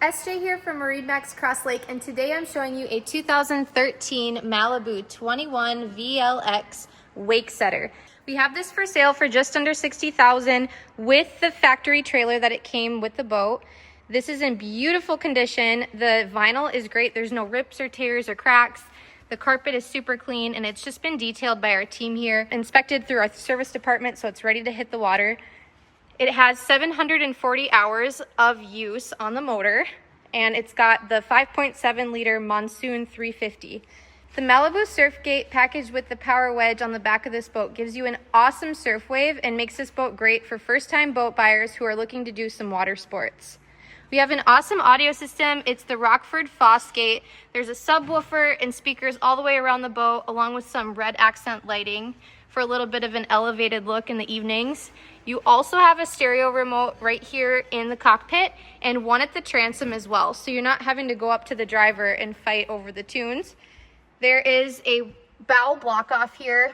SJ here from MarineMax Crosslake, and today I'm showing you a 2013 Malibu 21 VLX Wakesetter. We have this for sale for just under $60,000 with the factory trailer that it came with the boat. This is in beautiful condition. The vinyl is great. There's no rips or tears or cracks. The carpet is super clean, and it's just been detailed by our team here, inspected through our service department, so it's ready to hit the water. It has 740 hours of use on the motor, and it's got the 5.7 liter Monsoon 350. The Malibu surf gate packaged with the power wedge on the back of this boat gives you an awesome surf wave and makes this boat great for first-time boat buyers who are looking to do some water sports. We have an awesome audio system. It's the Rockford Fosgate. There's a subwoofer and speakers all the way around the boat, along with some red accent lighting for a little bit of an elevated look in the evenings. You also have a stereo remote right here in the cockpit and one at the transom as well, so you're not having to go up to the driver and fight over the tunes. There is a bow block off here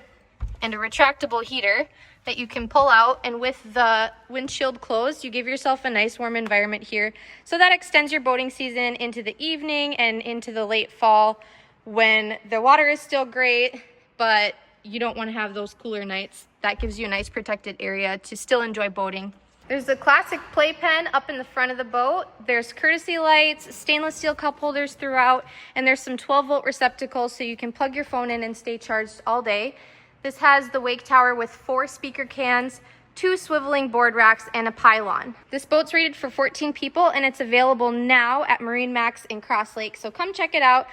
and a retractable heater that you can pull out, and with the windshield closed, you give yourself a nice warm environment here. So that extends your boating season into the evening and into the late fall when the water is still great, but you don't want to have those cooler nights. That gives you a nice protected area to still enjoy boating. There's the classic playpen up in the front of the boat. There's courtesy lights, stainless steel cup holders throughout, and there's some 12-volt receptacles so you can plug your phone in and stay charged all day. This has the wake tower with 4 speaker cans, 2 swiveling board racks, and a pylon. This boat's rated for 14 people, and it's available now at MarineMax in Crosslake, so come check it out.